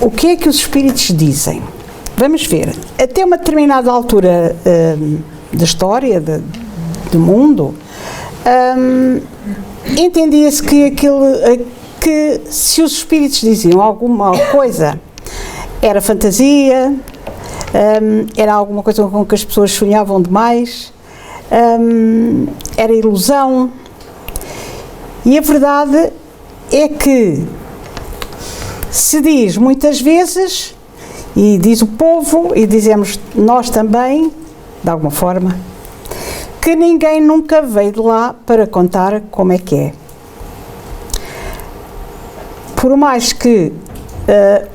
o que é que os espíritos dizem? Vamos ver. Até uma determinada altura da história, do mundo, entendia-se que se os espíritos diziam alguma coisa, era fantasia, era alguma coisa com que as pessoas sonhavam demais, era ilusão. E a verdade é que se diz muitas vezes, e diz o povo, e dizemos nós também, de alguma forma, que ninguém nunca veio de lá para contar como é que é. Por mais que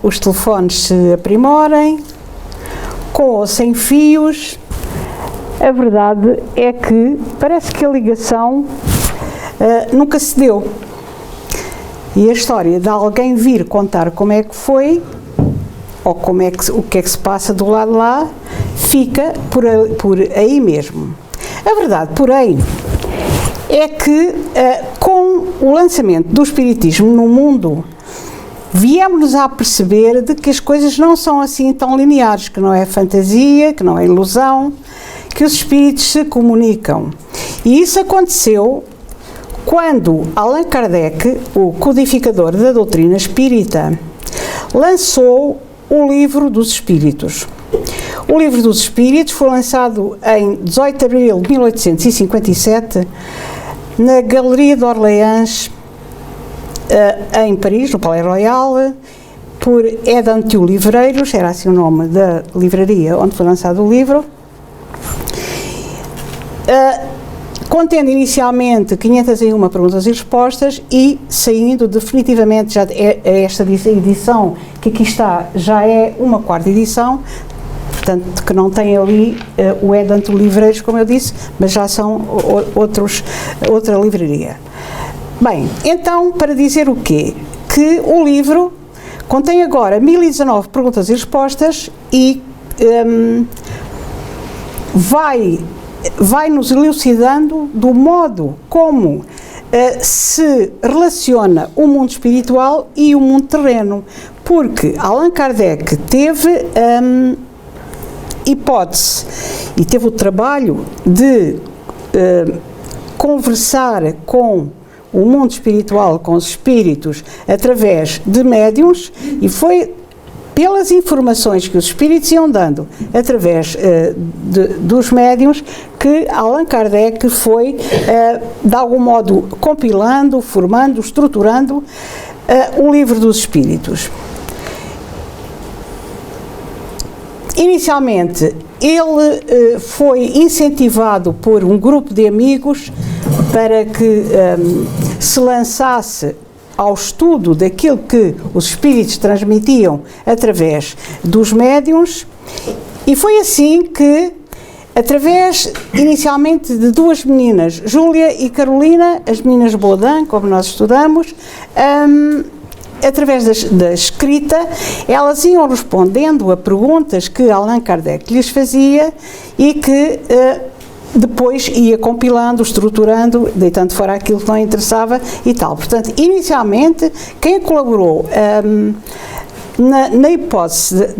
os telefones se aprimorem, com ou sem fios, a verdade é que parece que a ligação nunca se deu. E a história de alguém vir contar como é que foi, ou o que é que se passa do lado de lá, fica por aí mesmo. A verdade, porém, é que com o lançamento do espiritismo no mundo, viemos a perceber de que as coisas não são assim tão lineares, que não é fantasia, que não é ilusão, que os espíritos se comunicam. E isso aconteceu quando Allan Kardec, o codificador da doutrina espírita, lançou o Livro dos Espíritos. O Livro dos Espíritos foi lançado em 18 de abril de 1857 na Galeria de Orleans, em Paris, no Palais Royal, por Edantio Livreiros, era assim o nome da livraria onde foi lançado o livro, contendo inicialmente 501 perguntas e respostas e saindo definitivamente, já esta edição que aqui está, já é uma quarta edição, portanto que não tem ali o Edantio Livreiros, como eu disse, mas já são outra livraria. Bem, então, para dizer o quê? Que o livro contém agora 1019 perguntas e respostas e vai nos elucidando do modo como se relaciona o mundo espiritual e o mundo terreno, porque Allan Kardec teve hipótese e teve o trabalho de conversar com o mundo espiritual, com os espíritos, através de médiuns, e foi pelas informações que os espíritos iam dando através dos médiuns que Allan Kardec foi, de algum modo, compilando, formando, estruturando o Livro dos Espíritos. Inicialmente, ele foi incentivado por um grupo de amigos para que se lançasse ao estudo daquilo que os espíritos transmitiam através dos médiuns, e foi assim que, através inicialmente de duas meninas, Júlia e Carolina, as meninas Baudin, como nós estudamos, através da escrita, elas iam respondendo a perguntas que Allan Kardec lhes fazia e que depois ia compilando, estruturando, deitando fora aquilo que não interessava e tal. Portanto, inicialmente, quem colaborou na hipótese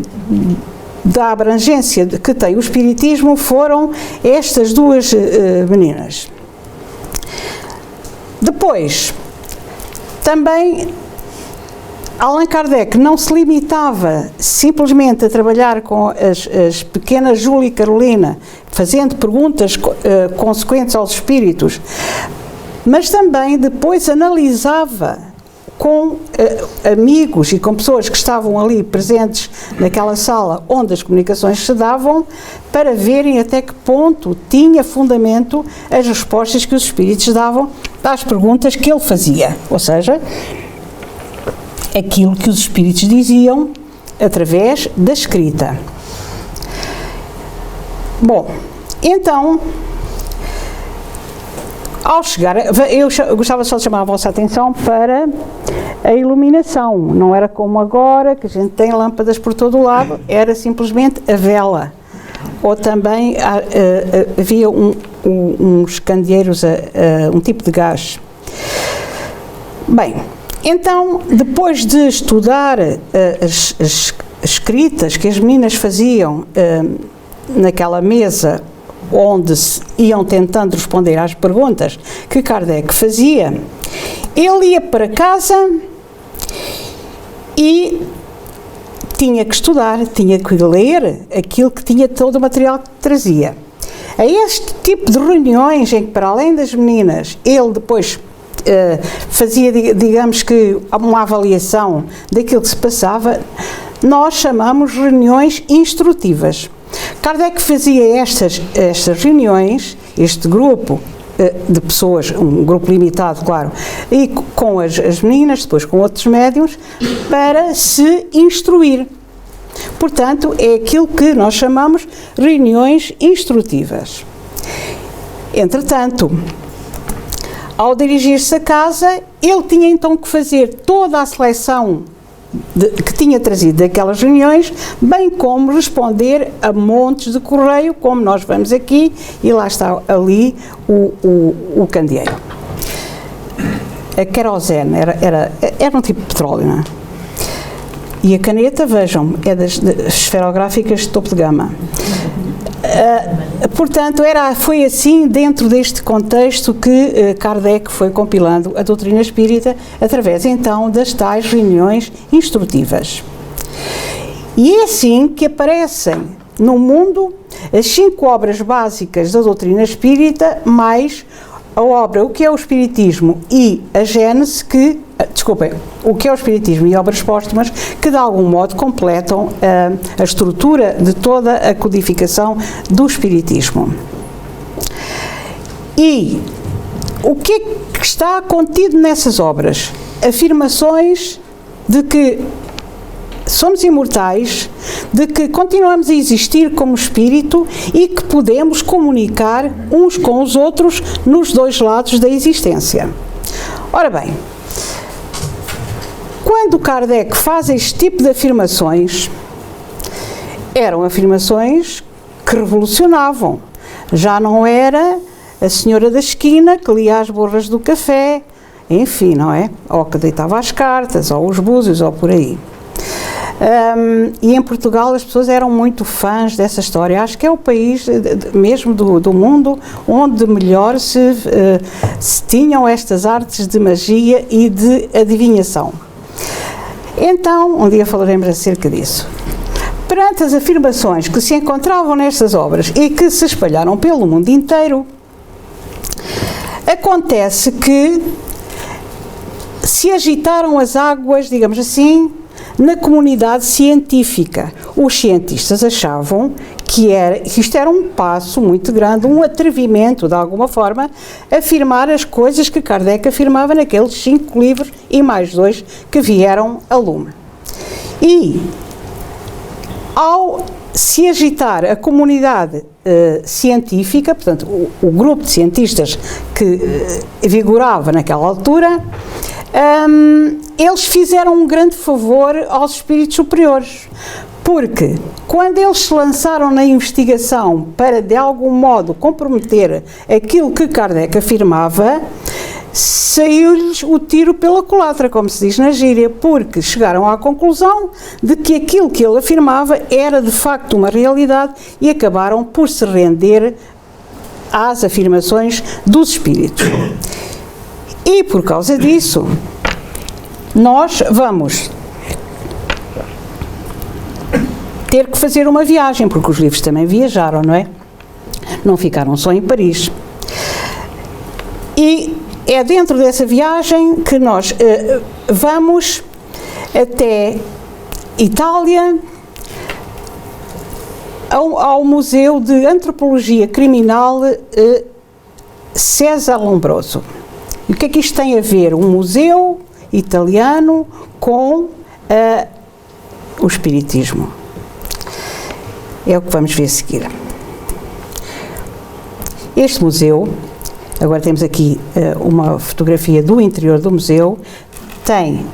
da abrangência que tem o espiritismo foram estas duas meninas. Depois, também Allan Kardec não se limitava simplesmente a trabalhar com as pequenas Júlia e Carolina, fazendo perguntas consequentes aos espíritos, mas também depois analisava com amigos e com pessoas que estavam ali presentes naquela sala onde as comunicações se davam, para verem até que ponto tinha fundamento as respostas que os espíritos davam às perguntas que ele fazia, ou seja, aquilo que os espíritos diziam através da escrita. Bom, então, ao chegar, eu gostava só de chamar a vossa atenção para a iluminação. Não era como agora, que a gente tem lâmpadas por todo o lado, era simplesmente a vela. Ou também havia uns candeeiros, um tipo de gás. Bem, Então, depois de estudar as escritas que as meninas faziam naquela mesa onde se iam tentando responder às perguntas que Kardec fazia, ele ia para casa e tinha que estudar, tinha que ler aquilo que tinha, todo o material que trazia. A este tipo de reuniões em que, para além das meninas, ele depois fazia, digamos que, uma avaliação daquilo que se passava, nós chamamos reuniões instrutivas. Kardec fazia estas reuniões, este grupo de pessoas, um grupo limitado, claro, e com as meninas, depois com outros médiuns, para se instruir. Portanto, é aquilo que nós chamamos reuniões instrutivas. Entretanto, ao dirigir-se a casa, ele tinha então que fazer toda a seleção que tinha trazido daquelas reuniões, bem como responder a montes de correio, como nós vemos aqui, e lá está ali o candeeiro. A querosene era um tipo de petróleo, não é? E a caneta, vejam, é das esferográficas de topo de gama. Portanto, foi assim, dentro deste contexto, que Kardec foi compilando a doutrina espírita, através então das tais reuniões instrutivas. E é assim que aparecem no mundo as 5 obras básicas da doutrina espírita, mais a obra O que é o Espiritismo e a Gênese, o que é o Espiritismo e obras póstumas, que de algum modo completam a estrutura de toda a codificação do Espiritismo. E o que é que está contido nessas obras? Afirmações de que somos imortais, de que continuamos a existir como espírito e que podemos comunicar uns com os outros nos 2 lados da existência. Ora bem, quando Kardec faz este tipo de afirmações, eram afirmações que revolucionavam. Já não era a senhora da esquina que lia as borras do café, enfim, não é? Ou que deitava as cartas, ou os búzios, ou por aí. E em Portugal as pessoas eram muito fãs dessa história. Acho que é o país mesmo do mundo onde melhor se tinham estas artes de magia e de adivinhação. Então, um dia falaremos acerca disso. Perante as afirmações que se encontravam nestas obras e que se espalharam pelo mundo inteiro, acontece que se agitaram as águas, digamos assim, na comunidade científica. Os cientistas achavam que isto era um passo muito grande, um atrevimento, de alguma forma, afirmar as coisas que Kardec afirmava naqueles 5 livros e mais 2 que vieram a lume. E, ao se agitar a comunidade científica, portanto, o grupo de cientistas que vigorava naquela altura, eles fizeram um grande favor aos espíritos superiores, porque quando eles se lançaram na investigação para de algum modo comprometer aquilo que Kardec afirmava, saiu-lhes o tiro pela culatra, como se diz na gíria, porque chegaram à conclusão de que aquilo que ele afirmava era de facto uma realidade e acabaram por se render às afirmações dos espíritos. E por causa disso, nós vamos ter que fazer uma viagem, porque os livros também viajaram, não é? Não ficaram só em Paris. E é dentro dessa viagem que nós vamos até Itália, ao Museu de Antropologia Criminal César Lombroso. E o que é que isto tem a ver? Um museu italiano com o espiritismo. É o que vamos ver a seguir. Este museu, agora temos aqui uma fotografia do interior do museu, tem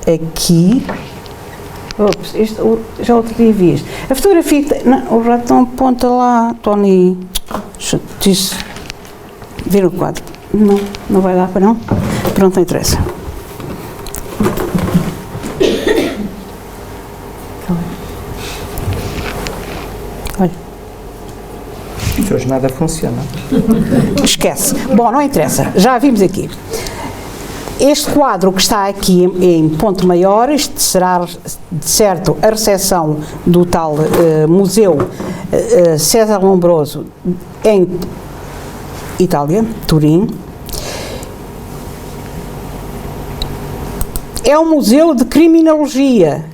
aqui, já outro dia vi isto, a fotografia, o rato não aponta lá, Tony, disse, ver o quadro, não vai dar para não, pronto, não interessa. hoje nada funciona. Esquece. Bom, não interessa, já vimos aqui. Este quadro que está aqui em ponto maior, isto será, de certo, a recepção do tal Museu César Lombroso em Itália, Turim. É um museu de criminologia,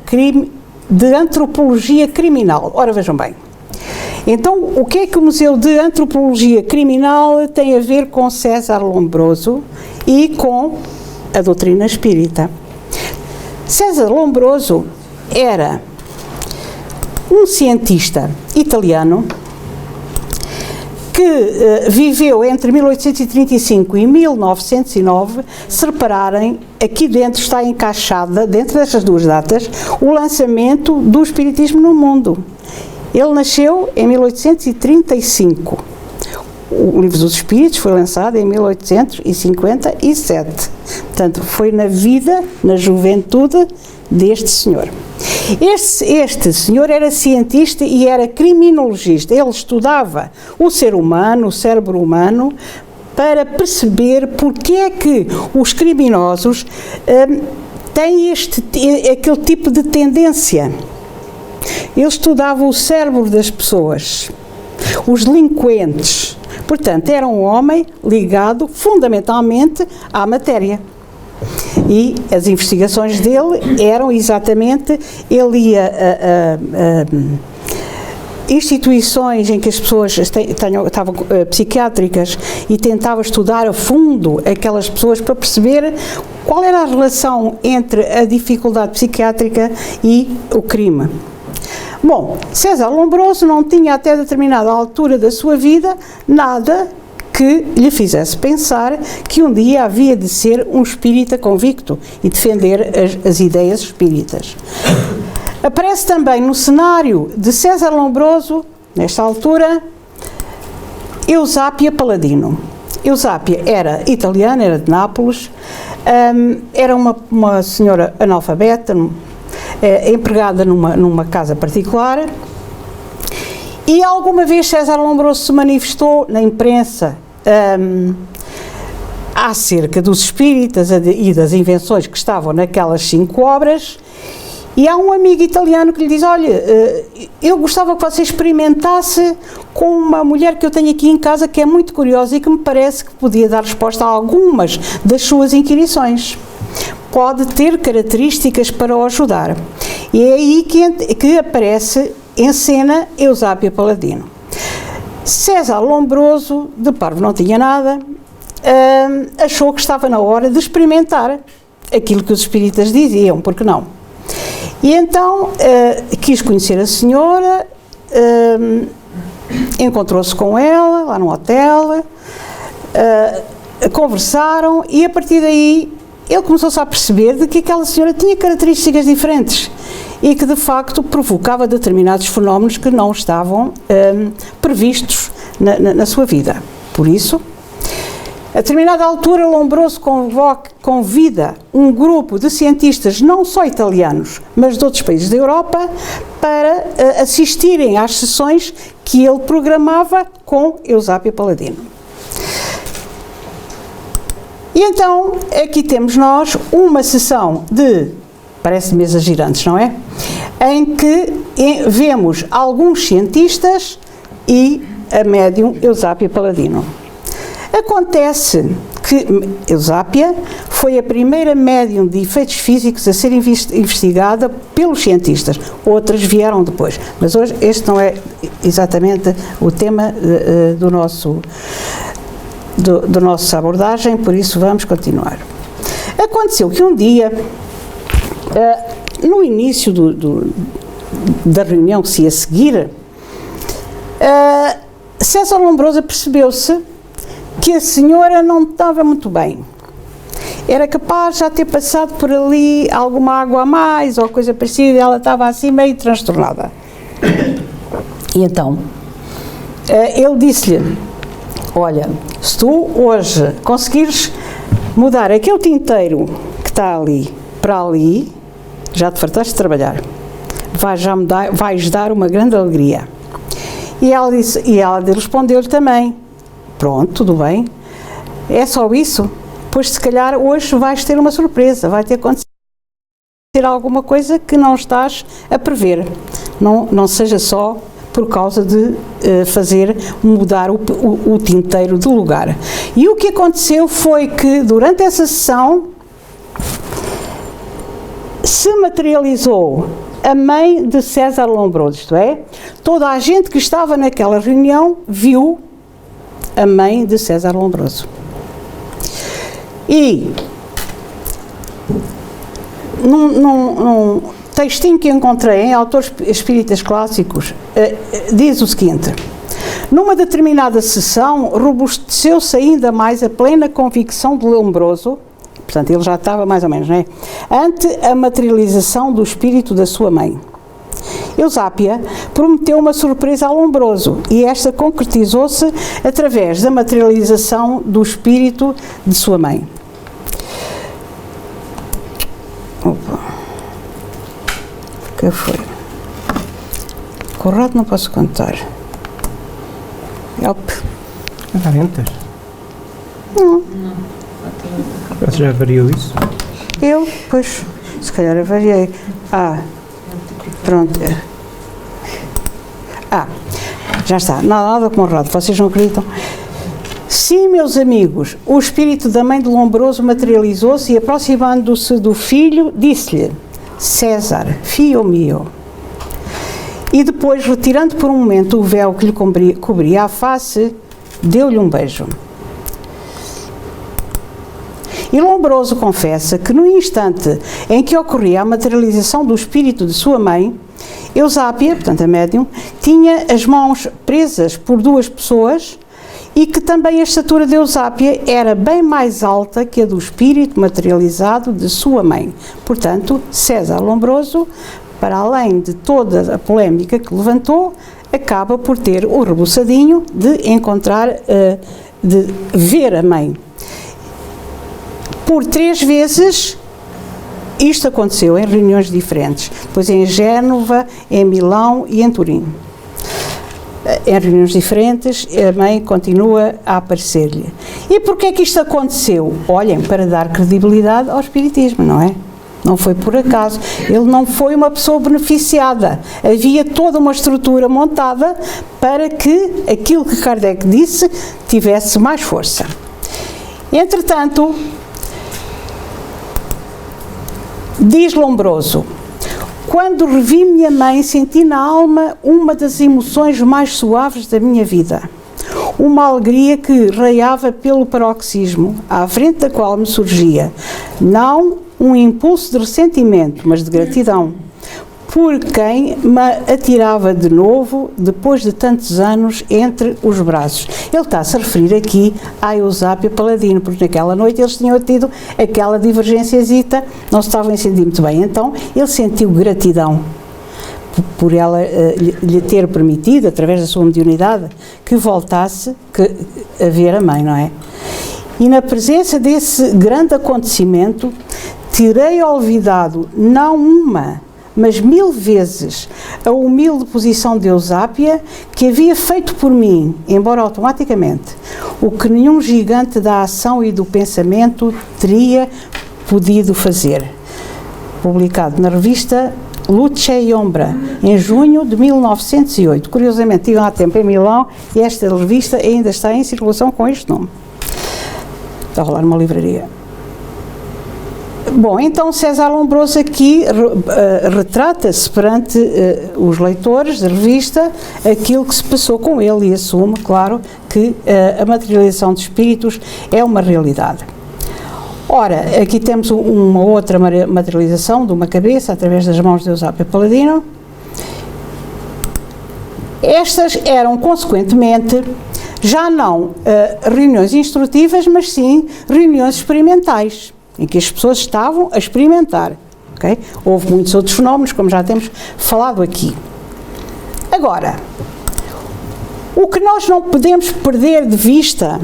de antropologia criminal. Ora, vejam bem. Então, o que é que o Museu de Antropologia Criminal tem a ver com César Lombroso e com a doutrina espírita? César Lombroso era um cientista italiano que viveu entre 1835 e 1909. Se repararem, aqui dentro está encaixada, dentro destas duas datas, o lançamento do espiritismo no mundo. Ele nasceu em 1835. O Livro dos Espíritos foi lançado em 1857. Portanto, foi na vida, na juventude deste senhor. Este senhor era cientista e era criminologista. Ele estudava o ser humano, o cérebro humano, para perceber porque é que os criminosos têm aquele tipo de tendência. Ele estudava o cérebro das pessoas, os delinquentes. Portanto, era um homem ligado fundamentalmente à matéria. E as investigações dele eram exatamente, ele ia a instituições em que as pessoas estavam psiquiátricas e tentava estudar a fundo aquelas pessoas para perceber qual era a relação entre a dificuldade psiquiátrica e o crime. Bom, César Lombroso não tinha até determinada altura da sua vida nada que lhe fizesse pensar que um dia havia de ser um espírita convicto e defender as ideias espíritas. Aparece também no cenário de César Lombroso, nesta altura, Eusápia Paladino. Eusápia era italiana, era de Nápoles, era uma senhora analfabeta, empregada numa casa particular, e alguma vez César Lombroso se manifestou na imprensa acerca dos espíritas e das invenções que estavam naquelas 5 obras, e há um amigo italiano que lhe diz: olha, eu gostava que você experimentasse com uma mulher que eu tenho aqui em casa que é muito curiosa e que me parece que podia dar resposta a algumas das suas inquirições. Pode ter características para o ajudar. E é aí que aparece em cena Eusápia Paladino. César Lombroso, de parvo não tinha nada, achou que estava na hora de experimentar aquilo que os espíritas diziam, porque não? E então quis conhecer a senhora, encontrou-se com ela lá no hotel, conversaram, e a partir daí ele começou-se a perceber de que aquela senhora tinha características diferentes e que de facto provocava determinados fenómenos que não estavam previstos na sua vida. Por isso, a determinada altura, Lombroso convida um grupo de cientistas, não só italianos, mas de outros países da Europa, para assistirem às sessões que ele programava com Eusápia Paladino. E então, aqui temos nós uma sessão parece mesas girantes, não é? Em que vemos alguns cientistas e a médium Eusápia Paladino. Acontece que Eusápia foi a primeira médium de efeitos físicos a ser investigada pelos cientistas. Outras vieram depois. Mas hoje este não é exatamente o tema do nossa abordagem, por isso vamos continuar. Aconteceu que um dia, no início da reunião que se ia seguir, César Lombroso percebeu-se que a senhora não estava muito bem. Era capaz de já ter passado por ali alguma água a mais ou coisa parecida, e ela estava assim meio transtornada. E então, ele disse-lhe: olha, se tu hoje conseguires mudar aquele tinteiro que está ali para ali, já te fartaste de trabalhar. Vais dar uma grande alegria. E ela respondeu-lhe também: pronto, tudo bem, é só isso? Pois se calhar hoje vais ter uma surpresa, vai ter acontecido alguma coisa que não estás a prever. Não seja só por causa de fazer mudar o tinteiro de lugar. E o que aconteceu foi que durante essa sessão se materializou a mãe de César Lombroso, isto é, toda a gente que estava naquela reunião viu a mãe de César Lombroso. E num textinho que encontrei em autores espíritas clássicos, diz o seguinte: numa determinada sessão, robusteceu-se ainda mais a plena convicção de Lombroso, portanto ele já estava mais ou menos, não é? Ante a materialização do espírito da sua mãe. Eusápia prometeu uma surpresa a Lombroso e esta concretizou-se através da materialização do espírito de sua mãe. Opa. O que foi? Correto, não posso contar. Help. Há ventas? Não. Você já variou isso? Eu? Pois, se calhar eu variei. Pronto. Já está. Nada como errado. Vocês não acreditam? Sim, meus amigos, o espírito da mãe de Lombroso materializou-se e, aproximando-se do filho, disse-lhe: César, filho meu. E depois, retirando por um momento o véu que lhe cobria a face, deu-lhe um beijo. E Lombroso confessa que no instante em que ocorria a materialização do espírito de sua mãe, Eusápia, portanto a médium, tinha as mãos presas por duas pessoas e que também a estatura de Eusápia era bem mais alta que a do espírito materializado de sua mãe. Portanto, César Lombroso, para além de toda a polémica que levantou, acaba por ter o rebuçadinho de encontrar, de ver a mãe. Por 3 vezes isto aconteceu em reuniões diferentes, depois em Génova, em Milão e em Turim. Em reuniões diferentes, a mãe continua a aparecer-lhe. E porquê é que isto aconteceu? Olhem, para dar credibilidade ao espiritismo, não é? Não foi por acaso. Ele não foi uma pessoa beneficiada. Havia toda uma estrutura montada para que aquilo que Kardec disse tivesse mais força. Entretanto, diz Lombroso: quando revi minha mãe, senti na alma uma das emoções mais suaves da minha vida. Uma alegria que raiava pelo paroxismo, à frente da qual me surgia, não um impulso de ressentimento, mas de gratidão, por quem me atirava de novo, depois de tantos anos, entre os braços. Ele está-se a referir aqui à Eusápia Paladino, porque naquela noite eles tinham tido aquela divergênciazita, não se estavam a sentir muito bem, então ele sentiu gratidão por ela lhe ter permitido, através da sua mediunidade, que voltasse a ver a mãe, não é? E na presença desse grande acontecimento, terei olvidado não uma, mas 1000 vezes a humilde posição de Eusápia que havia feito por mim, embora automaticamente, o que nenhum gigante da ação e do pensamento teria podido fazer. Publicado na revista Luce e Ombra, em junho de 1908. Curiosamente, tive há tempo em Milão e esta revista ainda está em circulação com este nome. Está a rolar numa livraria. Bom, então César Lombroso aqui retrata-se perante os leitores da revista aquilo que se passou com ele e assume, claro, que a materialização de espíritos é uma realidade. Ora, aqui temos uma outra materialização de uma cabeça através das mãos de Eusápia Paladino. Estas eram, consequentemente, já não reuniões instrutivas, mas sim reuniões experimentais, em que as pessoas estavam a experimentar. Okay? Houve muitos outros fenómenos, como já temos falado aqui. Agora, o que nós não podemos perder de vista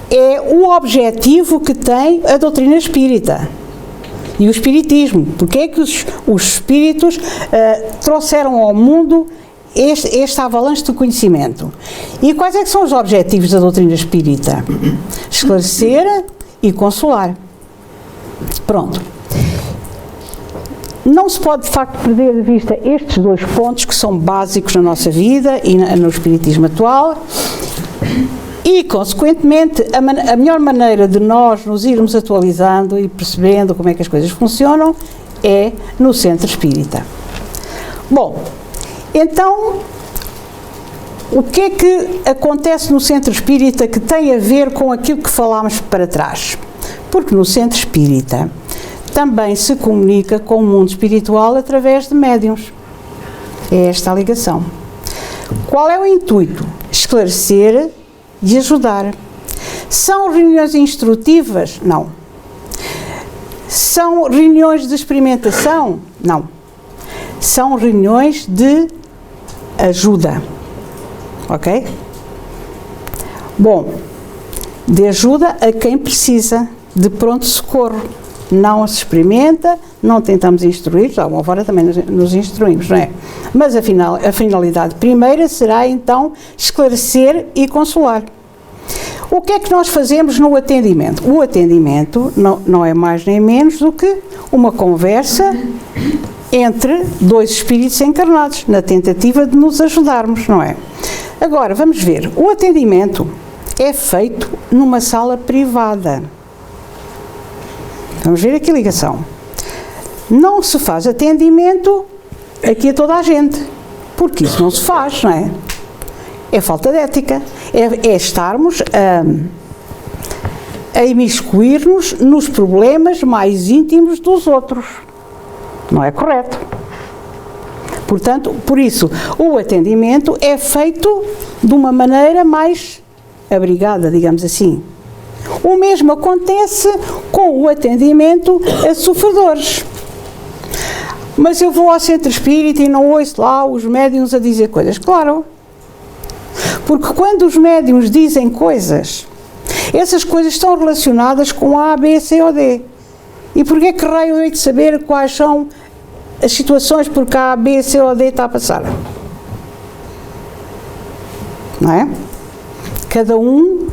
é o objetivo que tem a doutrina espírita e o espiritismo. Porque é que os espíritos trouxeram ao mundo esta avalanche de conhecimento. E quais é que são os objetivos da doutrina espírita? Esclarecer e consolar. Pronto. Não se pode, de facto, perder de vista estes dois pontos que são básicos na nossa vida e no espiritismo atual e, consequentemente, a melhor maneira de nós nos irmos atualizando e percebendo como é que as coisas funcionam é no centro espírita. Bom, então, o que é que acontece no centro espírita que tem a ver com aquilo que falámos para trás? Porque no centro espírita também se comunica com o mundo espiritual através de médiuns. É esta a ligação. Qual é o intuito? Esclarecer e ajudar. São reuniões instrutivas? Não. São reuniões de experimentação? Não. São reuniões de ajuda. Ok? Bom, de ajuda a quem precisa, de pronto-socorro. Não se experimenta, não tentamos instruir, já uma hora também nos instruímos, não é? Mas a finalidade primeira será então esclarecer e consolar. O que é que nós fazemos no atendimento? O atendimento não é mais nem menos do que uma conversa entre dois espíritos encarnados, na tentativa de nos ajudarmos, não é? Agora, vamos ver, o atendimento é feito numa sala privada. Vamos ver aqui a ligação. Não se faz atendimento aqui a toda a gente, porque isso não se faz, não é? É falta de ética, é estarmos a imiscuir-nos nos problemas mais íntimos dos outros. Não é correto. Portanto, por isso, o atendimento é feito de uma maneira mais abrigada, digamos assim. O mesmo acontece com o atendimento a sofredores. Mas eu vou ao centro espírita e não ouço lá os médiuns a dizer coisas. Claro, porque quando os médiuns dizem coisas, essas coisas estão relacionadas com A, B, C ou D. E porquê que raio eu hei de saber quais são as situações por que A, B, C ou D está a passar? Não é? Cada um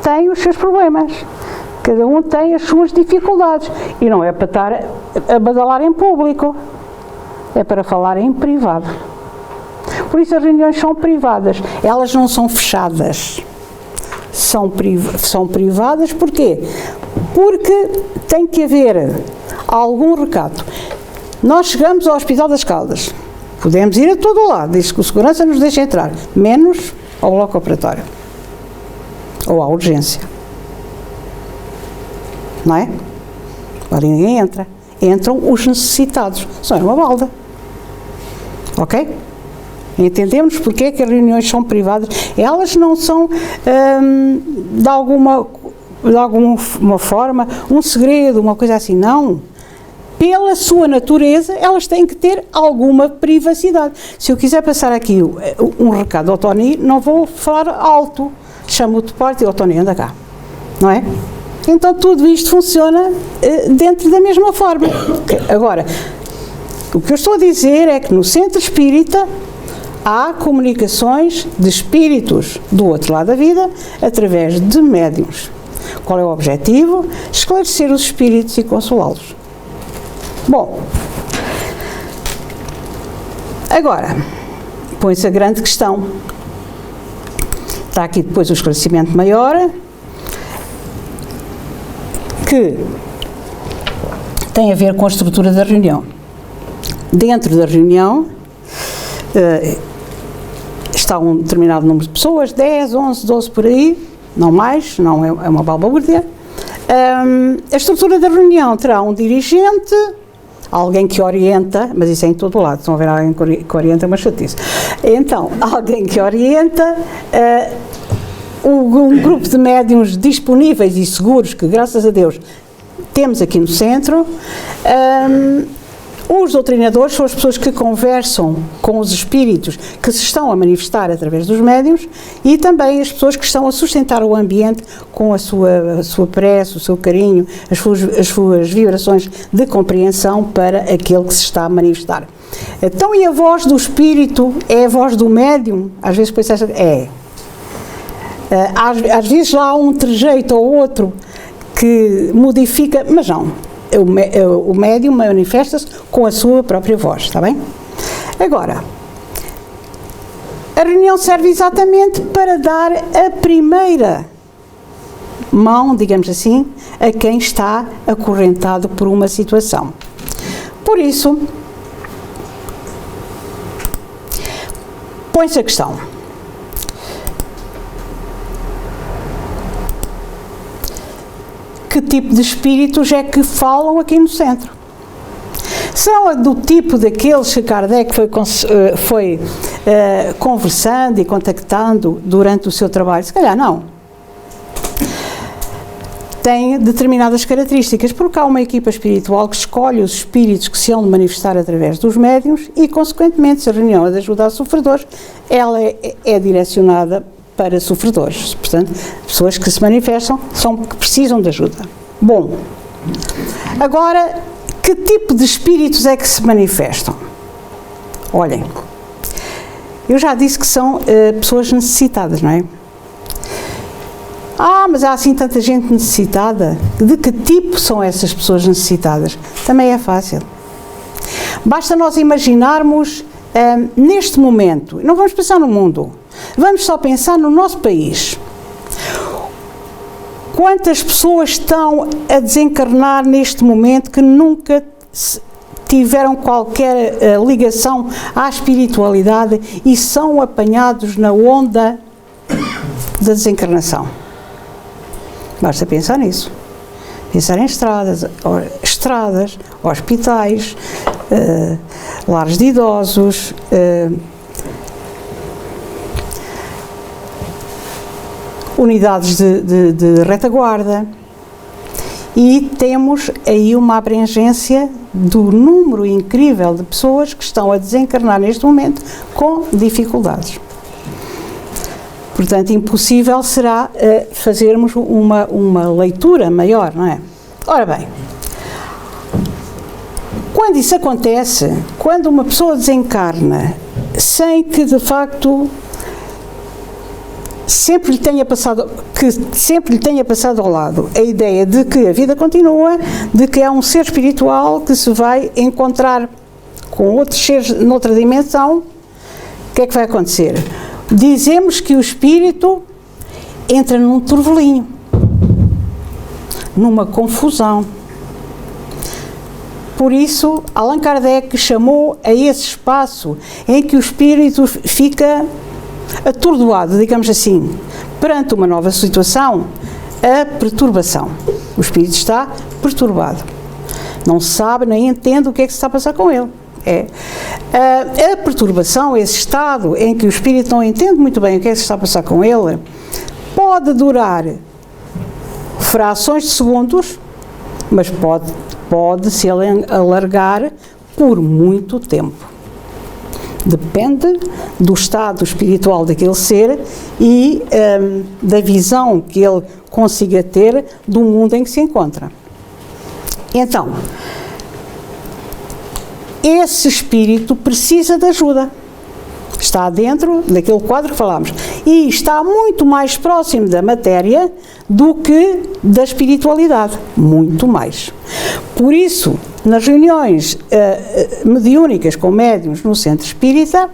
tem os seus problemas, cada um tem as suas dificuldades e não é para estar a badalar em público, é para falar em privado. Por isso as reuniões são privadas, elas não são fechadas, são privadas. Porquê? Porque tem que haver algum recato. Nós chegamos ao Hospital das Caldas, podemos ir a todo o lado, desde que o segurança nos deixe entrar, menos ao bloco operatório. Ou à urgência. Não é? Ali ninguém entra. Entram os necessitados. Só é uma balda. Ok? Entendemos porque é que as reuniões são privadas. Elas não são, de alguma forma, um segredo, uma coisa assim. Não. Pela sua natureza, elas têm que ter alguma privacidade. Se eu quiser passar aqui um recado ao Tony, não vou falar alto. Chamo-o de porta e o Tony anda cá, não é? Então tudo isto funciona dentro da mesma forma. Agora, o que eu estou a dizer é que no centro espírita há comunicações de espíritos do outro lado da vida através de médiuns. Qual é o objetivo? Esclarecer os espíritos e consolá-los. Bom, agora põe-se a grande questão. Está aqui depois o esclarecimento maior, que tem a ver com a estrutura da reunião. Dentro da reunião está um determinado número de pessoas, 10, 11, 12 por aí, não mais, não é uma balbúrdia. A estrutura da reunião terá um dirigente, alguém que orienta, mas isso é em todo o lado, se não houver alguém que orienta é uma chatice. Então, alguém que orienta, um grupo de médiuns disponíveis e seguros, que graças a Deus temos aqui no centro, Os doutrinadores são as pessoas que conversam com os espíritos que se estão a manifestar através dos médiuns e também as pessoas que estão a sustentar o ambiente com a sua prece, o seu carinho, as suas vibrações de compreensão para aquele que se está a manifestar. Então, e a voz do espírito é a voz do médium? Às vezes pensa, às vezes lá há um trejeito ou outro que modifica, mas não. O médium manifesta-se com a sua própria voz, está bem? Agora, a reunião serve exatamente para dar a primeira mão, digamos assim, a quem está acorrentado por uma situação. Por isso, põe-se a questão. Que tipo de espíritos é que falam aqui no centro? São do tipo daqueles que Kardec foi conversando e contactando durante o seu trabalho? Se calhar não. Tem determinadas características, porque há uma equipa espiritual que escolhe os espíritos que se hão de manifestar através dos médiuns e, consequentemente, se a reunião é de ajuda a sofredores, ela é direcionada para sofredores, portanto, pessoas que se manifestam que precisam de ajuda. Bom, agora, que tipo de espíritos é que se manifestam? Olhem, eu já disse que são pessoas necessitadas, não é? Mas há assim tanta gente necessitada. De que tipo são essas pessoas necessitadas? Também é fácil. Basta nós imaginarmos neste momento, não vamos pensar no mundo, vamos só pensar no nosso país. Quantas pessoas estão a desencarnar neste momento que nunca tiveram qualquer ligação à espiritualidade e são apanhados na onda da desencarnação? Basta pensar nisso. Pensar em estradas, hospitais, lares de idosos, unidades de retaguarda, e temos aí uma abrangência do número incrível de pessoas que estão a desencarnar neste momento com dificuldades. Portanto, impossível será fazermos uma leitura maior, não é? Ora bem, quando isso acontece, quando uma pessoa desencarna sem que de facto sempre lhe tenha passado ao lado a ideia de que a vida continua, de que é um ser espiritual que se vai encontrar com outros seres noutra dimensão, o que é que vai acontecer? Dizemos que o espírito entra num turvelinho, numa confusão. Por isso, Allan Kardec chamou a esse espaço em que o espírito fica atordoado, digamos assim, perante uma nova situação, a perturbação. O espírito está perturbado. Não sabe nem entende o que é que se está a passar com ele. A perturbação, esse estado em que o espírito não entende muito bem o que é que se está a passar com ele, pode durar frações de segundos, mas pode se alargar por muito tempo. Depende do estado espiritual daquele ser e da visão que ele consiga ter do mundo em que se encontra. Então, esse espírito precisa de ajuda. Está dentro daquele quadro que falámos. E está muito mais próximo da matéria do que da espiritualidade. Muito mais. Por isso, nas reuniões mediúnicas com médiuns no centro espírita,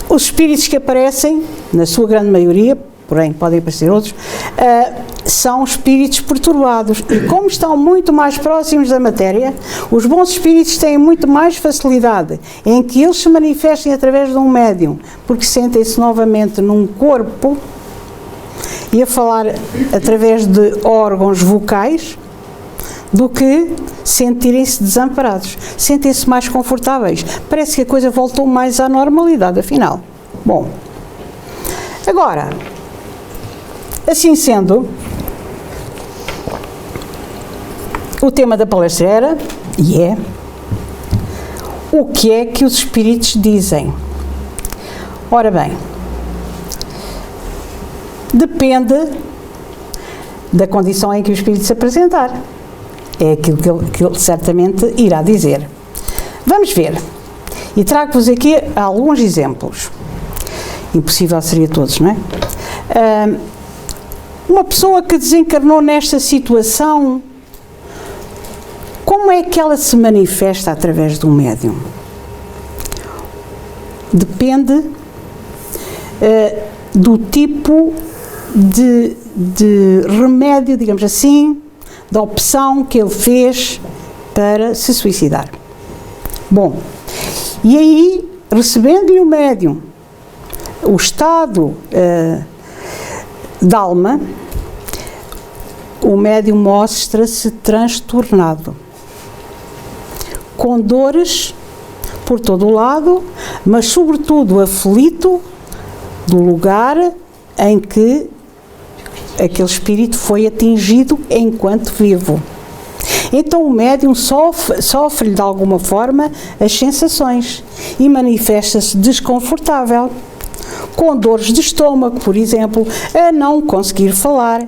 os espíritos que aparecem, na sua grande maioria, porém podem aparecer outros, são espíritos perturbados. E como estão muito mais próximos da matéria, os bons espíritos têm muito mais facilidade em que eles se manifestem através de um médium, porque sentem-se novamente num corpo e a falar através de órgãos vocais, do que sentirem-se desamparados. Sentem-se mais confortáveis. Parece que a coisa voltou mais à normalidade, afinal. Bom, agora, assim sendo, o tema da palestra era E é. O que é que os espíritos dizem? Ora bem, depende da condição em que o espírito se apresentar. É aquilo que ele certamente irá dizer. Vamos ver. E trago-vos aqui alguns exemplos. Impossível seria todos, não é? Uma pessoa que desencarnou nesta situação, como é que ela se manifesta através de um médium? Depende do tipo de remédio, digamos assim, da opção que ele fez para se suicidar. Bom, e aí, recebendo-lhe o médium, o estado da alma, o médium mostra-se transtornado, com dores por todo o lado, mas sobretudo aflito do lugar em que aquele espírito foi atingido enquanto vivo. Então o médium sofre de alguma forma as sensações e manifesta-se desconfortável, com dores de estômago, por exemplo, a não conseguir falar.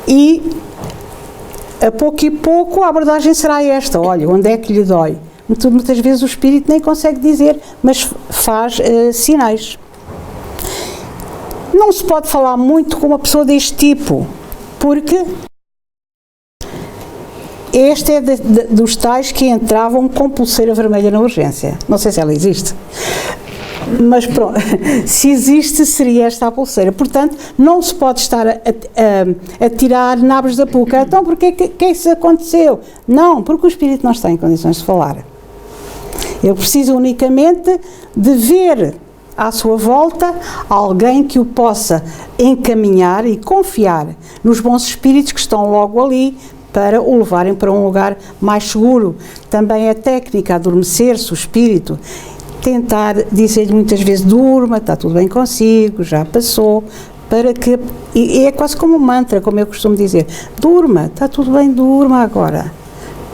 E a pouco e pouco a abordagem será esta: olha, onde é que lhe dói? Muitas vezes o espírito nem consegue dizer, mas faz sinais. Não se pode falar muito com uma pessoa deste tipo, porque este é dos tais que entravam com pulseira vermelha na urgência. Não sei se ela existe, mas pronto, se existe seria esta a pulseira. Portanto, não se pode estar a tirar nabos da boca. Então, porquê que isso aconteceu? Não, porque o espírito não está em condições de falar. Ele precisa unicamente de ver à sua volta alguém que o possa encaminhar e confiar nos bons espíritos que estão logo ali para o levarem para um lugar mais seguro. Também é técnica adormecer-se o espírito, tentar dizer-lhe muitas vezes: durma, está tudo bem consigo, já passou, para que, e é quase como um mantra, como eu costumo dizer: durma, está tudo bem, durma agora,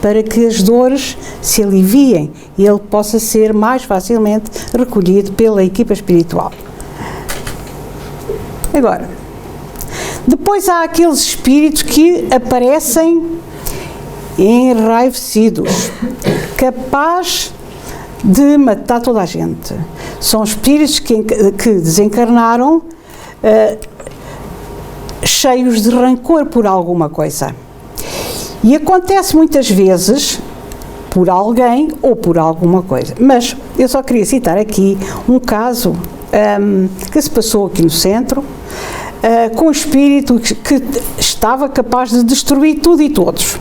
para que as dores se aliviem e ele possa ser mais facilmente recolhido pela equipa espiritual. Agora, depois há aqueles espíritos que aparecem enraivecidos, capazes de matar toda a gente. São espíritos que desencarnaram cheios de rancor por alguma coisa. E acontece muitas vezes por alguém ou por alguma coisa. Mas eu só queria citar aqui um caso que se passou aqui no centro, com um espírito que estava capaz de destruir tudo e todos.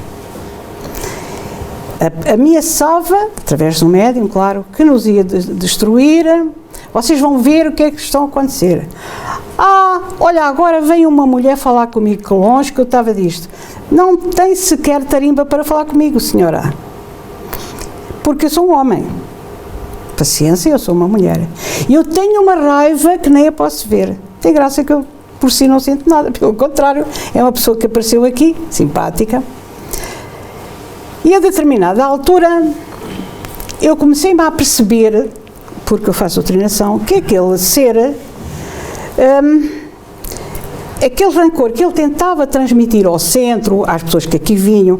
Ameaçava, através de um médium, claro, que nos ia destruir. Vocês vão ver o que é que está a acontecer. Olha, agora vem uma mulher falar comigo que longe, que eu estava disto. Não tem sequer tarimba para falar comigo, senhora. Porque eu sou um homem. Paciência, eu sou uma mulher. E eu tenho uma raiva que nem a posso ver. Tem graça que eu, por si, não sinto nada. Pelo contrário, é uma pessoa que apareceu aqui, simpática. E a determinada altura, eu comecei-me a perceber, porque eu faço doutrinação, que aquele ser, aquele rancor que ele tentava transmitir ao centro, às pessoas que aqui vinham,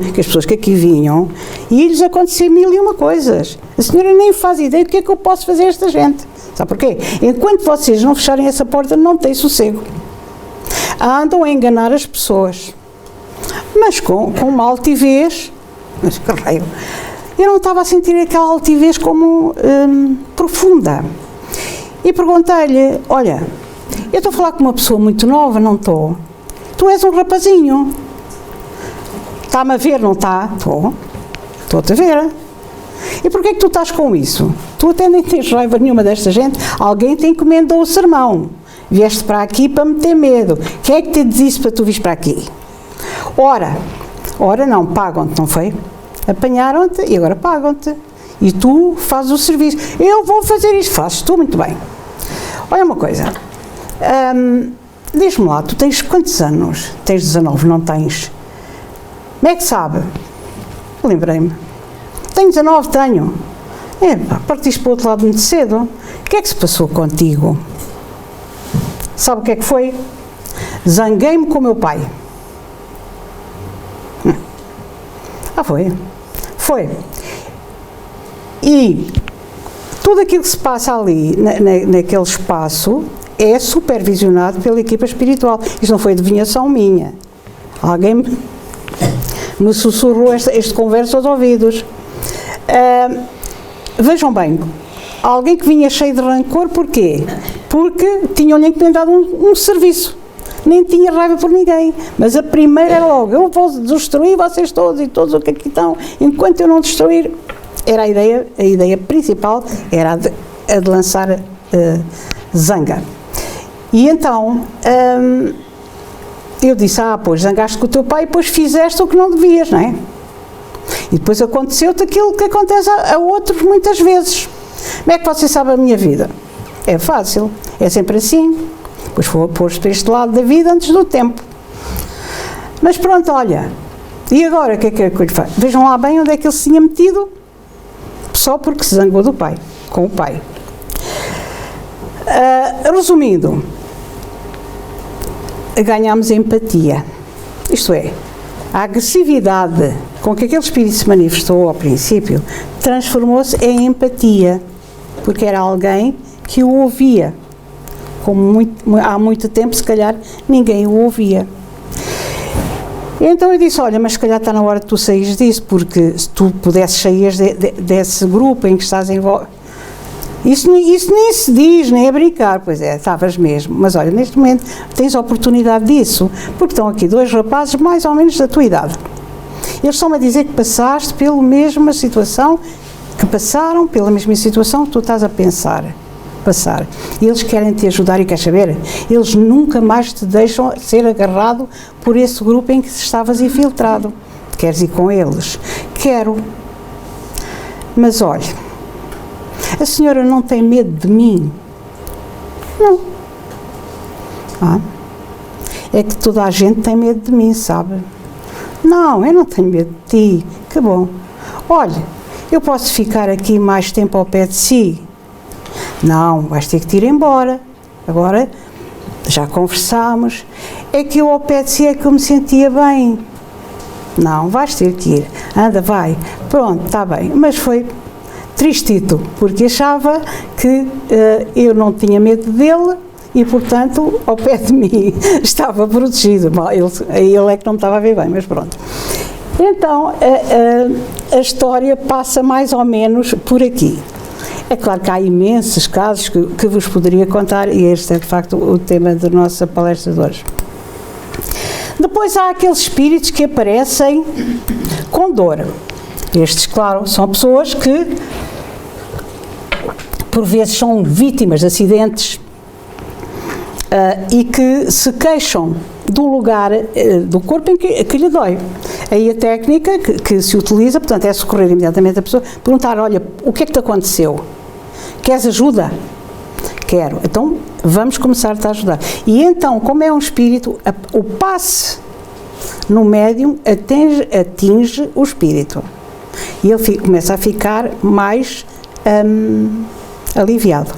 e lhes acontecia mil e uma coisas. A senhora nem faz ideia do que é que eu posso fazer a esta gente. Sabe porquê? Enquanto vocês não fecharem essa porta, não tem sossego. Andam a enganar as pessoas. Mas com uma altivez. Mas que raio, eu não estava a sentir aquela altivez como profunda. E perguntei-lhe: olha, eu estou a falar com uma pessoa muito nova, não estou? Tu és um rapazinho. Está-me a ver, não está? Estou-te a ver. E porquê é que tu estás com isso? Tu até nem tens raiva nenhuma desta gente. Alguém te encomendou o sermão. Vieste para aqui para meter medo. Quem é que te diz isso para tu vires para aqui? Ora não, pagam-te, não foi? Apanharam-te e agora pagam-te. E tu fazes o serviço. Eu vou fazer isto. Fazes tu muito bem. Olha uma coisa. Diz-me lá, tu tens quantos anos? Tens 19, não tens? Como é que sabe? Lembrei-me. Tenho 19, tenho. Partiste para o outro lado muito cedo. O que é que se passou contigo? Sabe o que é que foi? Zanguei-me com o meu pai. Foi. Foi. E tudo aquilo que se passa ali, naquele espaço, é supervisionado pela equipa espiritual. Isto não foi adivinhação minha. Alguém me sussurrou este converso aos ouvidos. Vejam bem, alguém que vinha cheio de rancor, porquê? Porque tinham-lhe encomendado um serviço. Nem tinha raiva por ninguém. Mas a primeira era logo, eu vou destruir vocês todos e todos o que aqui estão, enquanto eu não destruir. Era a ideia principal, era a de lançar zanga. E então, eu disse, pois zangaste com o teu pai e depois fizeste o que não devias, não é? E depois aconteceu-te aquilo que acontece a outros muitas vezes. Como é que você sabe a minha vida? É fácil, é sempre assim. Depois foi posto este lado da vida antes do tempo. Mas pronto, olha, e agora o que é que eu lhe faço? Vejam lá bem onde é que ele se tinha metido, só porque se zangou do pai, com o pai. Resumindo, ganhámos empatia. Isto é, a agressividade com que aquele espírito se manifestou ao princípio transformou-se em empatia, porque era alguém que o ouvia. Como há muito tempo, se calhar, ninguém o ouvia. Então eu disse, olha, mas se calhar está na hora de tu saíres disso, porque se tu pudesses sair desse grupo em que estás envolvido... Isso nem se diz, nem é brincar, pois é, estavas mesmo. Mas olha, neste momento tens a oportunidade disso, porque estão aqui dois rapazes mais ou menos da tua idade. Eles estão-me a dizer que passaste pela mesma situação, que passaram pela mesma situação que tu estás a passar. E eles querem te ajudar e queres saber? Eles nunca mais te deixam ser agarrado por esse grupo em que estavas infiltrado. Queres ir com eles? Quero. Mas olha, a senhora não tem medo de mim? Não. É que toda a gente tem medo de mim, sabe? Não, eu não tenho medo de ti. Que bom. Olha, eu posso ficar aqui mais tempo ao pé de si? Não, vais ter que te ir embora. Agora, já conversámos. É que eu ao pé de si é que eu me sentia bem. Não, vais ter que ir. Anda, vai. Pronto, está bem. Mas foi tristito, porque achava que eu não tinha medo dele e, portanto, ao pé de mim estava protegido. Bom, ele é que não me estava a ver bem, mas pronto. Então, a história passa mais ou menos por aqui. É claro que há imensos casos que vos poderia contar, e este é de facto o tema da nossa palestra de hoje. Depois há aqueles espíritos que aparecem com dor. Estes, claro, são pessoas que por vezes são vítimas de acidentes e que se queixam do lugar do corpo em que lhe dói. Aí a técnica que se utiliza, portanto, é socorrer imediatamente a pessoa, perguntar, olha, o que é que te aconteceu? Queres ajuda? Quero. Então, vamos começar-te a ajudar. E então, como é um espírito, o passe no médium atinge o espírito. E ele começa a ficar mais aliviado.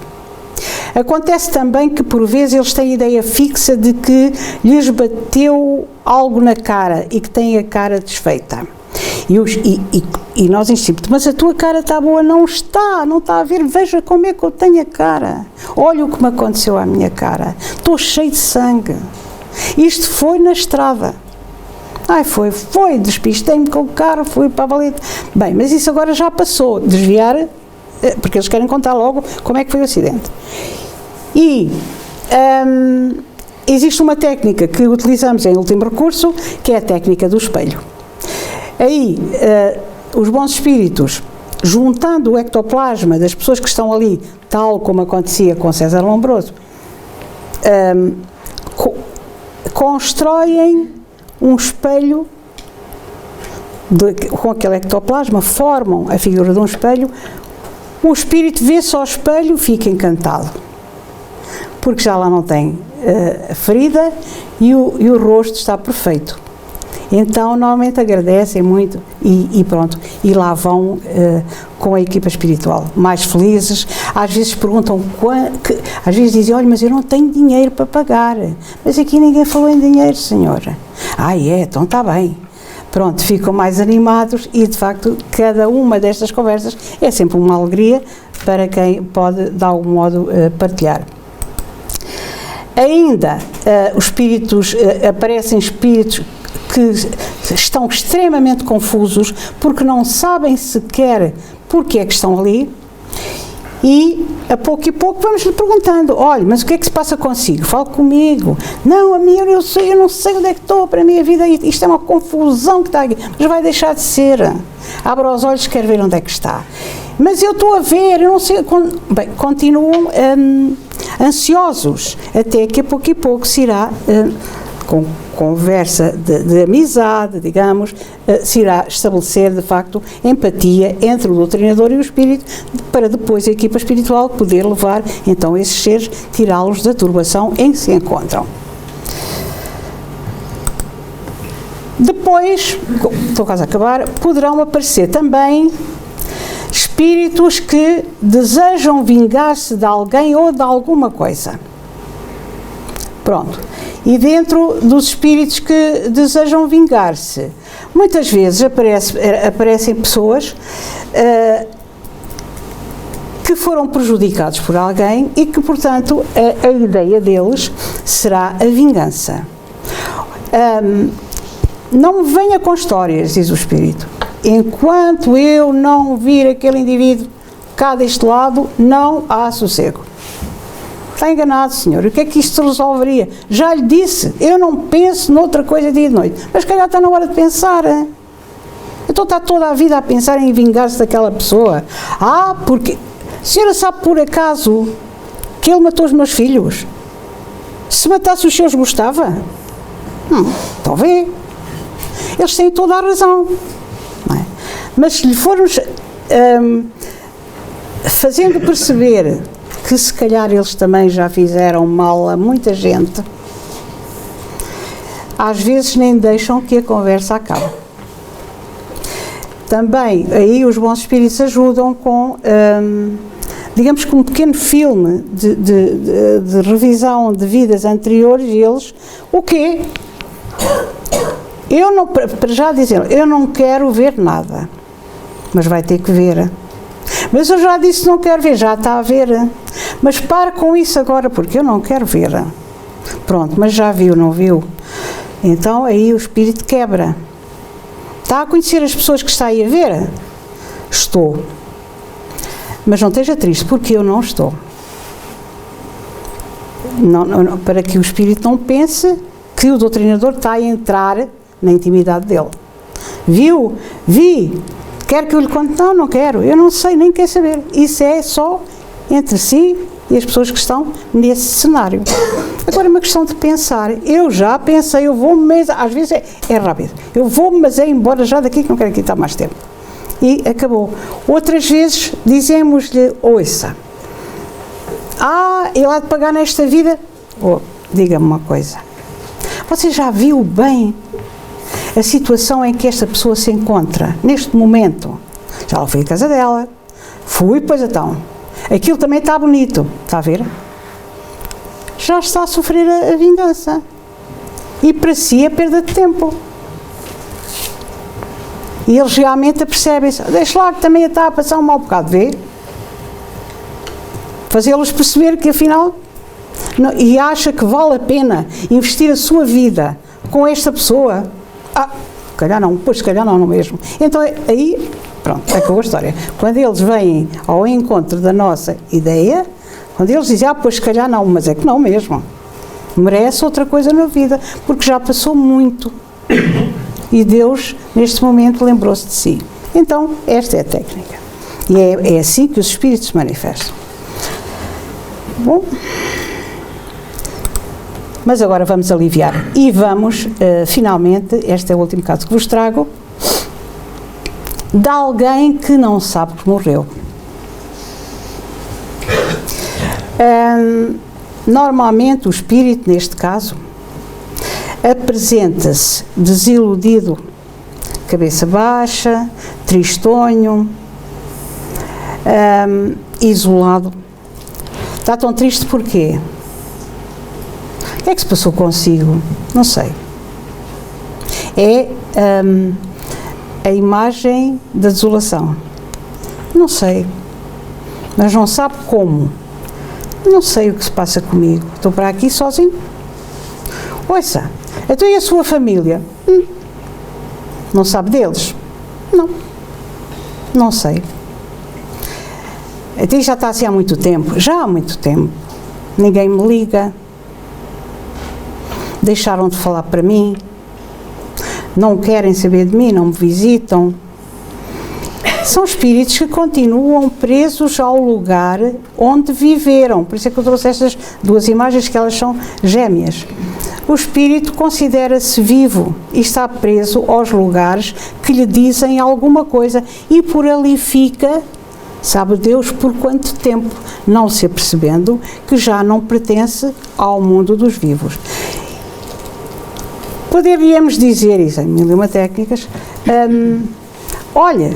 Acontece também que, por vezes, eles têm a ideia fixa de que lhes bateu algo na cara e que têm a cara desfeita. E nós insistimos, mas a tua cara está boa? Não está a ver, veja como é que eu tenho a cara. Olha o que me aconteceu à minha cara. Estou cheio de sangue. Isto foi na estrada. Foi, despistei-me com o carro, fui para a valeta. Bem, mas isso agora já passou. Desviar, porque eles querem contar logo como é que foi o acidente. E existe uma técnica que utilizamos em último recurso, que é a técnica do espelho. Aí, os bons espíritos, juntando o ectoplasma das pessoas que estão ali, tal como acontecia com César Lombroso, constroem um espelho com aquele ectoplasma, formam a figura de um espelho. O espírito vê-se ao espelho, fica encantado, porque já lá não tem ferida e o rosto está perfeito. Então, normalmente agradecem muito e pronto, e lá vão com a equipa espiritual, mais felizes. Às vezes perguntam, às vezes dizem, olha, mas eu não tenho dinheiro para pagar. Mas aqui ninguém falou em dinheiro, senhora. Então está bem. Pronto, ficam mais animados e, de facto, cada uma destas conversas é sempre uma alegria para quem pode, de algum modo, partilhar. Ainda, os espíritos, aparecem espíritos que estão extremamente confusos porque não sabem sequer porque é que estão ali e a pouco e pouco vamos-lhe perguntando, olha, mas o que é que se passa consigo? Fale comigo. Não, a mim eu não sei onde é que estou, para a minha vida isto é uma confusão que está aqui, mas vai deixar de ser. Abra os olhos, quer ver onde é que está. Mas eu estou a ver, eu não sei, bem, continuam ansiosos, até que a pouco e pouco se irá, com conversa de amizade, digamos, se irá estabelecer, de facto, empatia entre o doutrinador e o espírito, para depois a equipa espiritual poder levar, então, esses seres, tirá-los da turbação em que se encontram. Depois, estou quase a acabar, poderão aparecer também espíritos que desejam vingar-se de alguém ou de alguma coisa. Pronto. E dentro dos espíritos que desejam vingar-se, muitas vezes aparecem pessoas que foram prejudicados por alguém e que, portanto, a ideia deles será a vingança. Não me venha com histórias, diz o espírito. Enquanto eu não vir aquele indivíduo cá deste lado, não há sossego. Está enganado, senhor. O que é que isto resolveria? Já lhe disse, eu não penso noutra coisa dia e de noite. Mas, calhar, está na hora de pensar. Então está toda a vida a pensar em vingar-se daquela pessoa. Porque a senhora sabe por acaso que ele matou os meus filhos? Se matasse os seus, gostava? Então vê. Eles têm toda a razão. Não é? Mas se lhe formos fazendo perceber que se calhar eles também já fizeram mal a muita gente, às vezes nem deixam que a conversa acabe. Também aí os bons espíritos ajudam com, digamos que um pequeno filme de revisão de vidas anteriores, e eles, o quê? Eu não, para já dizer, eu não quero ver nada, mas vai ter que ver. Mas eu já disse não quero ver, já está a ver. Mas para com isso agora, porque eu não quero ver. Pronto, mas já viu, não viu? Então aí o espírito quebra. Está a conhecer as pessoas que está aí a ver? Estou. Mas não esteja triste, porque eu não estou. Não, para que o espírito não pense que o doutrinador está a entrar na intimidade dele. Viu? Vi. Quer que eu lhe conte? Não, não quero. Eu não sei, nem quero saber. Isso é só entre si e as pessoas que estão nesse cenário. Agora é uma questão de pensar. Eu já pensei, eu vou, mas às vezes é rápido. Eu vou, mas é embora já daqui que não quero aqui estar mais tempo. E acabou. Outras vezes dizemos-lhe, ouça, ele há de pagar nesta vida. Diga-me uma coisa. Você já viu bem a situação em que esta pessoa se encontra, neste momento? Já lá fui à casa dela, fui, pois então, aquilo também está bonito, está a ver? Já está a sofrer a vingança, e para si é perda de tempo. E eles realmente apercebem-se, deixa lá que também está a passar um mau bocado, vê? Fazê-los perceber que afinal, não, e acha que vale a pena investir a sua vida com esta pessoa. Calhar não, pois se calhar não mesmo. Então aí, pronto, acabou a história. Quando eles vêm ao encontro da nossa ideia, quando eles dizem, pois se calhar não, mas é que não mesmo. Merece outra coisa na vida, porque já passou muito. E Deus, neste momento, lembrou-se de si. Então, esta é a técnica. E é assim que os espíritos se manifestam. Bom, mas agora vamos aliviar e vamos, finalmente, este é o último caso que vos trago, de alguém que não sabe que morreu. Normalmente o espírito, neste caso, apresenta-se desiludido, cabeça baixa, tristonho, isolado. Está tão triste porquê? O que é que se passou consigo? Não sei. É a imagem da desolação. Não sei. Mas não sabe como. Não sei o que se passa comigo. Estou para aqui sozinho. Ouça, então e a sua família? Não sabe deles? Não. Não sei. Até já está assim há muito tempo. Já há muito tempo. Ninguém me liga. Deixaram de falar para mim. Não querem saber de mim, não me visitam. São espíritos que continuam presos ao lugar onde viveram. Por isso é que eu trouxe estas duas imagens, que elas são gêmeas. O espírito considera-se vivo e está preso aos lugares que lhe dizem alguma coisa e por ali fica, sabe Deus por quanto tempo, não se apercebendo que já não pertence ao mundo dos vivos. Poderíamos dizer, isso em mil e uma técnicas, olha,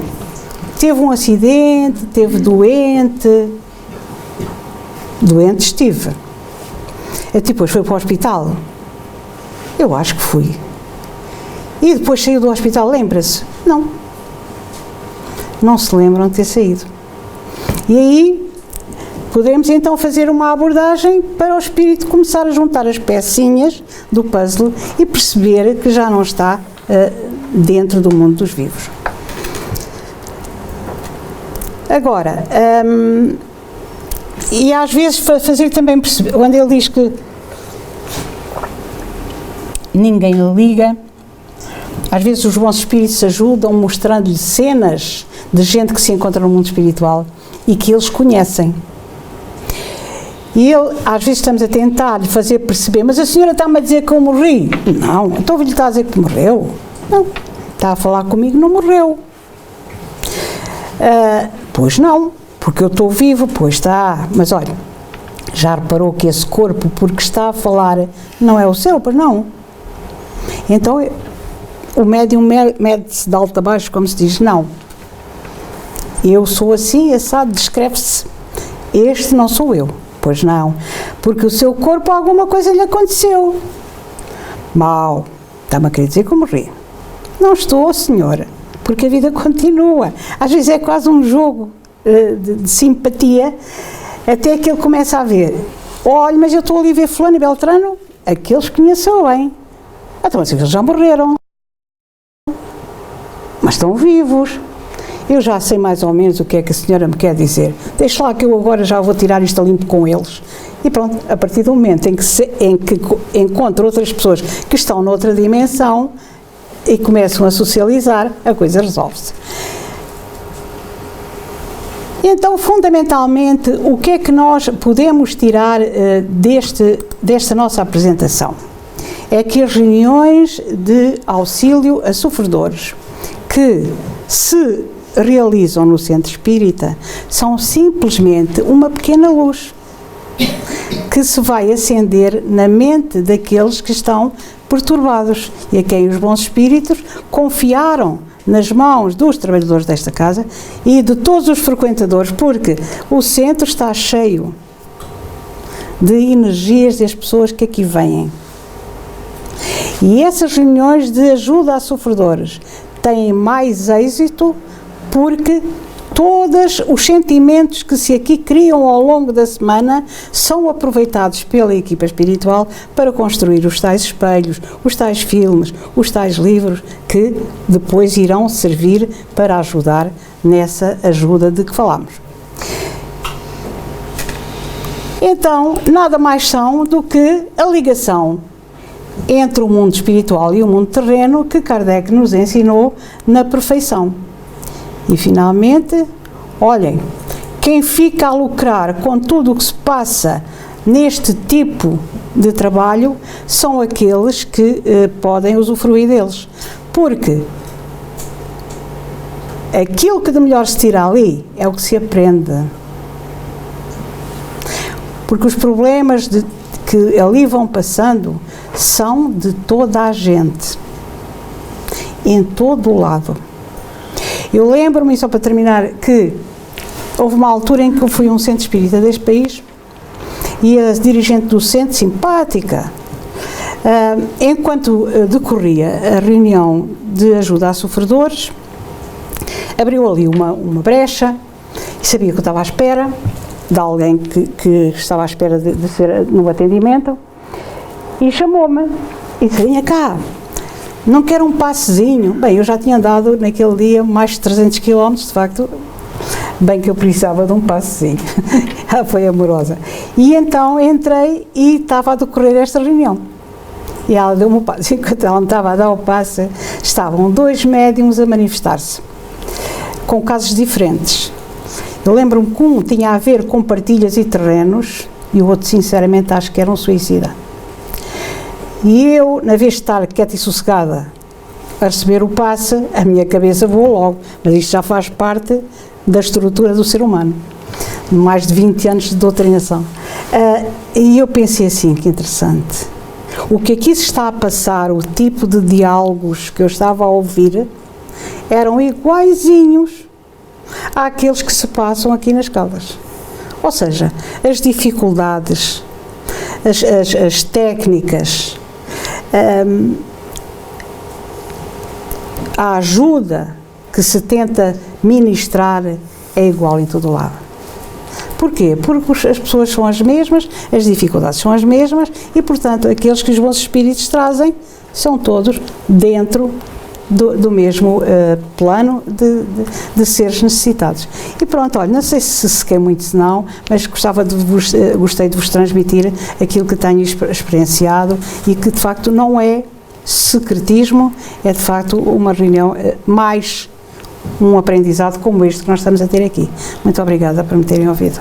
teve um acidente, teve doente estive. Depois foi para o hospital. Eu acho que fui. E depois saiu do hospital, lembra-se? Não. Não se lembram de ter saído. E aí, podemos então fazer uma abordagem para o espírito começar a juntar as pecinhas do puzzle e perceber que já não está dentro do mundo dos vivos. Agora, e às vezes fazer também perceber, quando ele diz que ninguém lhe liga, às vezes os bons espíritos ajudam mostrando-lhe cenas de gente que se encontra no mundo espiritual e que eles conhecem. E ele, às vezes estamos a tentar lhe fazer perceber, mas a senhora está-me a dizer que eu morri. Não, então ele está a dizer que morreu. Não, está a falar comigo, não morreu. Pois não, porque eu estou vivo, pois está, mas olha, já reparou que esse corpo, porque está a falar, não é o seu, pois não. Então, o médium mede-se de alto a baixo, como se diz, não. Eu sou assim, assado, descreve-se, este não sou eu, pois não, porque o seu corpo, alguma coisa lhe aconteceu. Mal, está-me a querer dizer que eu morri. Não estou, senhora. Porque a vida continua. Às vezes é quase um jogo de simpatia, até que ele começa a ver, olha, mas eu estou ali a ver fulano e beltrano, aqueles conheceu bem. Então, mas eles já morreram. Mas estão vivos. Eu já sei mais ou menos o que é que a senhora me quer dizer. Deixa lá que eu agora já vou tirar isto a limpo com eles. E pronto, a partir do momento em que encontro outras pessoas que estão noutra dimensão, e começam a socializar, a coisa resolve-se. Então, fundamentalmente, o que é que nós podemos tirar desta nossa apresentação? É que as reuniões de auxílio a sofredores que se realizam no centro espírita são simplesmente uma pequena luz que se vai acender na mente daqueles que estão perturbados e a quem os bons espíritos confiaram nas mãos dos trabalhadores desta casa e de todos os frequentadores, porque o centro está cheio de energias das pessoas que aqui vêm. E essas reuniões de ajuda a sofredores têm mais êxito porque todos os sentimentos que se aqui criam ao longo da semana são aproveitados pela equipa espiritual para construir os tais espelhos, os tais filmes, os tais livros que depois irão servir para ajudar nessa ajuda de que falamos. Então, nada mais são do que a ligação entre o mundo espiritual e o mundo terreno que Kardec nos ensinou na perfeição. E, finalmente, olhem, quem fica a lucrar com tudo o que se passa neste tipo de trabalho são aqueles que podem usufruir deles. Porque aquilo que de melhor se tira ali é o que se aprende. Porque os problemas que ali vão passando são de toda a gente, em todo o lado. Eu lembro-me, só para terminar, que houve uma altura em que eu fui a um centro espírita deste país e a dirigente do centro, simpática, enquanto decorria a reunião de ajuda a sofredores, abriu ali uma brecha e sabia que eu estava à espera de alguém que estava à espera de ser no atendimento e chamou-me e disse: venha cá, não quero um passezinho. Bem, eu já tinha andado naquele dia mais de 300 km, de facto, bem que eu precisava de um passezinho. Ela foi amorosa. E então entrei e estava a decorrer esta reunião. E ela deu-me o passe. Enquanto ela me estava a dar o passe, estavam 2 médiums a manifestar-se, com casos diferentes. Eu lembro-me que um tinha a ver com partilhas e terrenos, e o outro, sinceramente, acho que era um suicida. E eu, na vez de estar quieta e sossegada a receber o passe, a minha cabeça voou logo, mas isto já faz parte da estrutura do ser humano, mais de 20 anos de doutrinação. E eu pensei assim, que interessante, o que aqui se está a passar, o tipo de diálogos que eu estava a ouvir, eram iguaizinhos àqueles que se passam aqui nas Caldas. Ou seja, as dificuldades, as técnicas, a ajuda que se tenta ministrar é igual em todo o lado. Porquê? Porque as pessoas são as mesmas, as dificuldades são as mesmas e, portanto, aqueles que os bons espíritos trazem são todos dentro do mesmo plano de seres necessitados. E pronto, olha, não sei se sequer muito, se não, mas gostei de vos transmitir aquilo que tenho experienciado e que, de facto, não é secretismo, é, de facto, uma reunião, mais um aprendizado como este que nós estamos a ter aqui. Muito obrigada por me terem ouvido.